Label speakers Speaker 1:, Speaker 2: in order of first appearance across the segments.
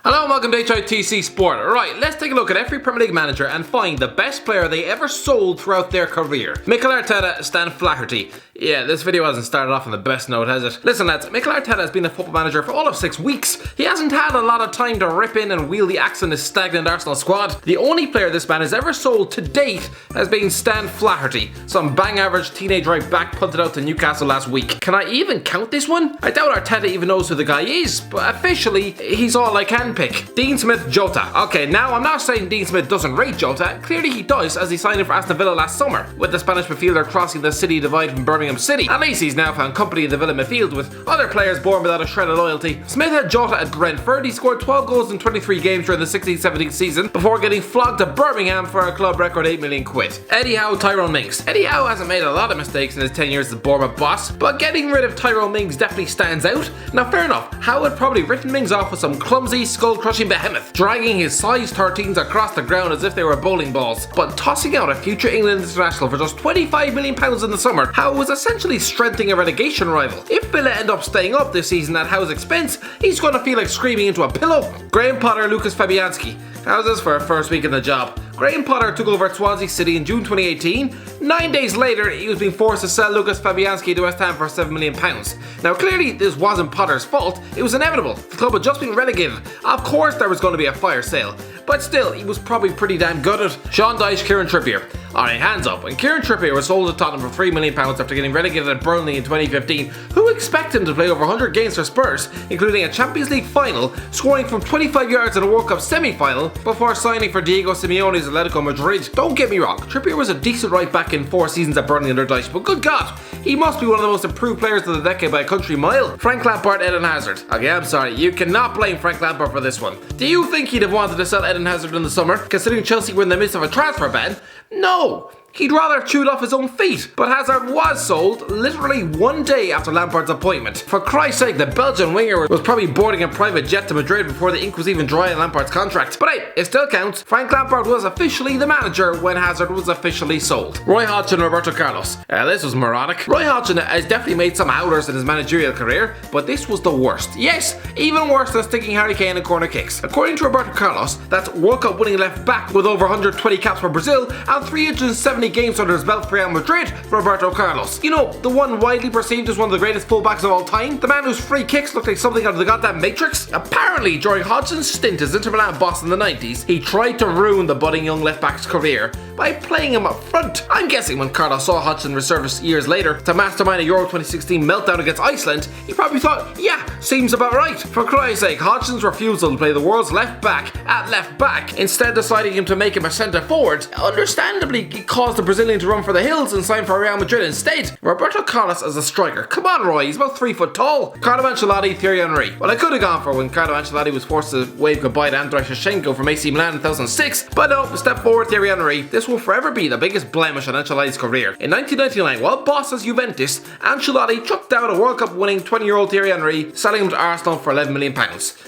Speaker 1: Hello and welcome to HITC Sport. Alright, let's take a look at every Premier League manager and find the best player they ever sold throughout their career. Mikel Arteta, Stan FLAHERTY. Yeah, this video hasn't started off on the best note, has it? Listen lads, Mikel Arteta has been a football manager for all of 6 weeks. He hasn't had a lot of time to rip in and wield the axe in his stagnant Arsenal squad. The only player this man has ever sold to date has been Stan FLAHERTY, some bang average teenage right back punted out to Newcastle last week. Can I even count this one? I doubt Arteta even knows who the guy is, but officially, he's all I can pick. Dean Smith-Jota. Okay, now I'm not saying Dean Smith doesn't rate Jota. Clearly he does, as he signed in for Aston Villa last summer, with the Spanish midfielder crossing the city divide from Birmingham City. At least he's now found company in the Villa midfield with other players born without a shred of loyalty. Smith had Jota at Brentford. He scored 12 goals in 23 games during the 16-17 season before getting flogged to Birmingham for a club record 8 million quid. Eddie Howe, Tyrone Mings. Eddie Howe hasn't made a lot of mistakes in his 10 years as Bournemouth boss, but getting rid of Tyrone Mings definitely stands out. Now fair enough, Howe had probably written Mings off with some clumsy, skull-crushing behemoth, dragging his size 13s across the ground as if they were bowling balls. But tossing out a future England international for just £25 million in the summer, Howe was essentially strengthening a relegation rival. If Villa end up staying up this season at Howe's expense, he's going to feel like screaming into a pillow. Graham Potter, Lucas Fabianski. How's this for a first week in the job? Graham Potter took over at Swansea City in June 2018. 9 days later, he was being forced to sell Lucas Fabianski to West Ham for £7 million. Now clearly this wasn't Potter's fault, it was inevitable. The club had just been relegated. Of course there was going to be a fire sale. But still, he was probably pretty damn good at it. Sean Dyche, Kieran Trippier. Alright, hands up. When Kieran Trippier was sold to Tottenham for £3 million after getting relegated at Burnley in 2015, who expected him to play over 100 games for Spurs, including a Champions League final, scoring from 25 yards in a World Cup semi-final, before signing for Diego Simeone's Atletico Madrid? Don't get me wrong, Trippier was a decent right back in 4 seasons at Burnley under Dyche, but good God, he must be one of the most improved players of the decade by a country mile. Frank Lampard, Eden Hazard. Okay, I'm sorry, you cannot blame Frank Lampard for this one. Do you think he'd have wanted to sell Eden Hazard in the summer, considering Chelsea were in the midst of a transfer ban? No! He'd rather have chewed off his own feet. But Hazard was sold literally 1 day after Lampard's appointment. For Christ's sake, the Belgian winger was probably boarding a private jet to Madrid before the ink was even dry in Lampard's contract. But hey, it still counts. Frank Lampard was officially the manager when Hazard was officially sold. Roy Hodgson, Roberto Carlos. This was moronic. Roy Hodgson has definitely made some howlers in his managerial career, but this was the worst. Yes, even worse than sticking Harry Kane in corner kicks. According to Roberto Carlos, that's World Cup winning left back with over 120 caps for Brazil and 370 games under his belt for Real Madrid, Roberto Carlos. You know, the one widely perceived as one of the greatest fullbacks of all time? The man whose free kicks looked like something out of the goddamn Matrix? Apparently, during Hodgson's stint as Inter Milan boss in the 90s, he tried to ruin the budding young left back's career by playing him up front. I'm guessing when Carlos saw Hodgson resurface years later to mastermind a Euro 2016 meltdown against Iceland, he probably thought, yeah, seems about right. For Christ's sake, Hodgson's refusal to play the world's left back at left back, instead deciding him to make him a centre forward, understandably caused the Brazilian to run for the hills and sign for Real Madrid instead. Roberto Carlos as a striker. Come on, Roy, he's about 3 foot tall. Carlo Ancelotti, Thierry Henry. Well, I could have gone for when Carlo Ancelotti was forced to wave goodbye to Andrei Shevchenko from AC Milan in 2006, but no, step forward Thierry Henry. This will forever be the biggest blemish on Ancelotti's career. In 1999, while boss as Juventus, Ancelotti chucked out a World Cup winning 20-year-old Thierry Henry, selling him to Arsenal for £11 million.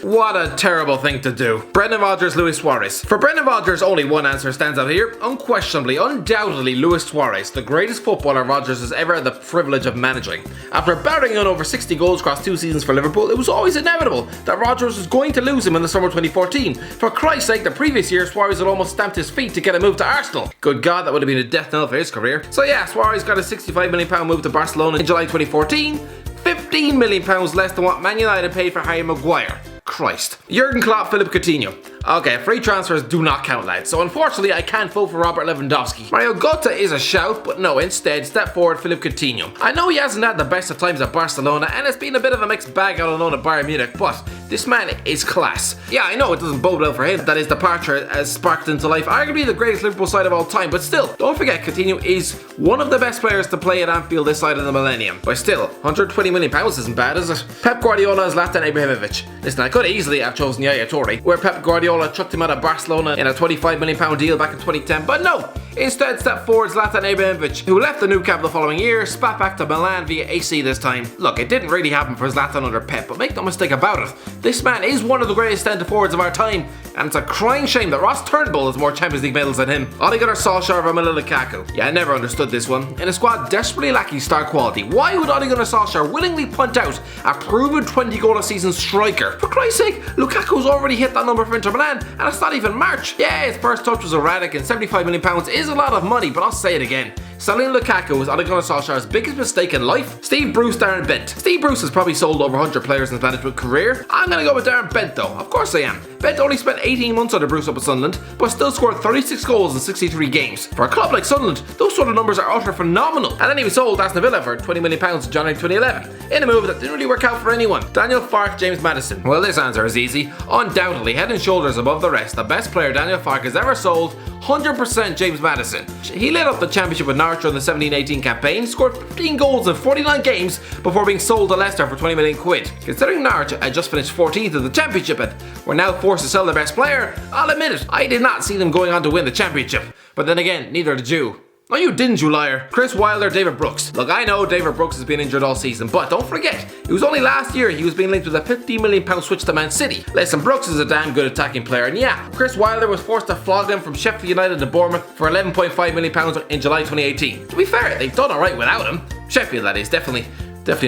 Speaker 1: What a terrible thing to do. Brendan Rodgers, Luis Suarez. For Brendan Rodgers, only one answer stands out here. Unquestionably, undoubtedly, Luis Suarez, the greatest footballer Rodgers has ever had the privilege of managing. After barring on over 60 goals across 2 seasons for Liverpool, it was always inevitable that Rodgers was going to lose him in the summer 2014. For Christ's sake, the previous year Suarez had almost stamped his feet to get a move to Arsenal. Good God, that would have been a death knell for his career. So yeah, Suarez got a £65 million move to Barcelona in July 2014, £15 million less than what Man United paid for Harry Maguire. Christ. Jurgen Klopp, Philippe Coutinho. Okay, free transfers do not count, lads, so unfortunately I can't vote for Robert Lewandowski. Mario Götze is a shout, but no, instead step forward Philippe Coutinho. I know he hasn't had the best of times at Barcelona and it's been a bit of a mixed bag out on loan at Bayern Munich, but this man is class. Yeah, I know it doesn't bode well for him that his departure has sparked into life arguably the greatest Liverpool side of all time, but still, don't forget Coutinho is one of the best players to play at Anfield this side of the millennium. But still, £120 million isn't bad, is it? Pep Guardiola is Zlatan Ibrahimovic. Listen, I could easily have chosen Yaya Toure, where Pep Guardiola chucked him out of Barcelona in a £25 million deal back in 2010, but no, Instead stepped forward Zlatan Ibrahimovic, who left the new camp the following year, spat back to Milan via AC this time. Look, it didn't really happen for Zlatan under Pep, but make no mistake about it, this man is one of the greatest centre forwards of our time, and it's a crying shame that Ross Turnbull has more Champions League medals than him. Ole Gunnar Solskjaer, Romelu Lukaku. Yeah, I never understood this one. In a squad desperately lacking star quality, why would Ole Gunnar Solskjaer willingly punt out a proven 20-goal-a-season striker? For Christ's sake, Lukaku's already hit that number for Inter Milan, and it's not even March. Yeah, his first touch was erratic, and £75 million is a lot of money, but I'll say it again. Selling Lukaku was Ole Gunnar Solskjaer's biggest mistake in life. Steve Bruce, Darren Bent. Steve Bruce has probably sold over 100 players in his management career. I'm gonna go with Darren Bent though. Of course I am. Bent only spent 18 months under Bruce up at Sunderland, but still scored 36 goals in 63 games. For a club like Sunderland, those sort of numbers are utter phenomenal. And then he was sold to Aston Villa for £20 million in January 2011, in a move that didn't really work out for anyone. Daniel Farke, James Maddison. Well, this answer is easy. Undoubtedly, head and shoulders above the rest, the best player Daniel Farke has ever sold, 100% James Maddison. He led up the championship with Norwich during the 17-18 campaign, scored 15 goals in 49 games before being sold to Leicester for £20 million. Considering Norwich had just finished 14th in the championship and were now forced to sell their best player, I'll admit it, I did not see them going on to win the championship. But then again, neither did you. No, you didn't, you liar. Chris Wilder, David Brooks. Look, I know David Brooks has been injured all season, but don't forget, it was only last year he was being linked with a £50 million switch to Man City. Listen, Brooks is a damn good attacking player, and yeah, Chris Wilder was forced to flog him from Sheffield United to Bournemouth for £11.5 million in July 2018. To be fair, they've done alright without him. Sheffield, that is, definitely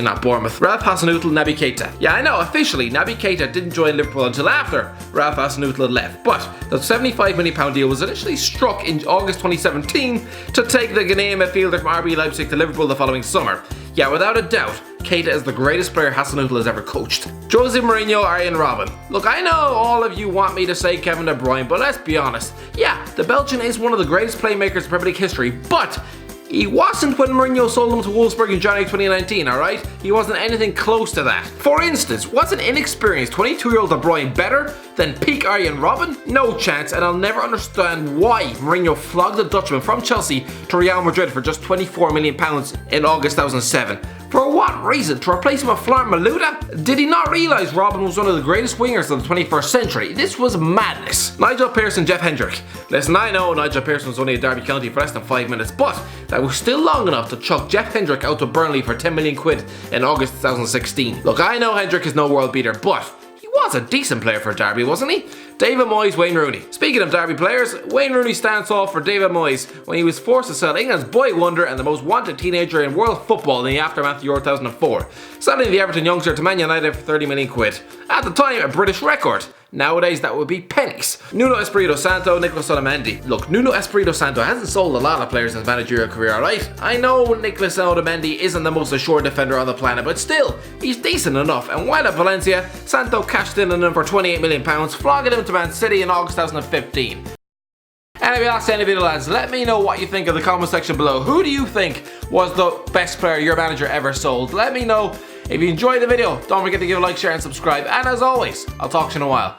Speaker 1: not Bournemouth. Ralph Hasenhüttl, Naby Keita. Yeah, I know, officially, Naby Keita didn't join Liverpool until after Ralph Hasenhüttl had left, but the £75 million deal was initially struck in August 2017 to take the Ghanaian midfielder from RB Leipzig to Liverpool the following summer. Yeah, without a doubt, Keita is the greatest player Hasenhüttl has ever coached. Jose Mourinho, Arjen Robben. Look, I know all of you want me to say Kevin De Bruyne, but let's be honest. Yeah, the Belgian is one of the greatest playmakers in Premier League history, but he wasn't when Mourinho sold him to Wolfsburg in January 2019, alright? He wasn't anything close to that. For instance, was an inexperienced 22-year-old De Bruyne better than peak Arjen Robben? No chance, and I'll never understand why Mourinho flogged the Dutchman from Chelsea to Real Madrid for just £24 million in August 2007. For what reason? To replace him with Florent Malouda? Did he not realise Robben was one of the greatest wingers of the 21st century? This was madness. Nigel Pearson, Jeff Hendrick. Listen, I know Nigel Pearson was only at Derby County for less than 5 minutes, but that was still long enough to chuck Jeff Hendrick out to Burnley for £10 million in August 2016. Look, I know Hendrick is no world beater, but he was a decent player for Derby, wasn't he? David Moyes, Wayne Rooney. Speaking of Derby players, Wayne Rooney stands off for David Moyes when he was forced to sell England's boy wonder and the most wanted teenager in world football in the aftermath of Euro 2004, selling the Everton youngster to Man United for £30 million. At the time, a British record. Nowadays, that would be pennies. Nuno Espirito Santo, Nicolas Otamendi. Look, Nuno Espirito Santo hasn't sold a lot of players in his managerial career, alright? I know Nicolas Otamendi isn't the most assured defender on the planet, but still, he's decent enough. And while at Valencia, Santo cashed in on him for £28 million, flogging him to Man City in August 2015. Anyway, that's the end of the video, lads. Let me know what you think in the comment section below. Who do you think was the best player your manager ever sold? Let me know. If you enjoyed the video, don't forget to give a like, share, and subscribe. And as always, I'll talk to you in a while.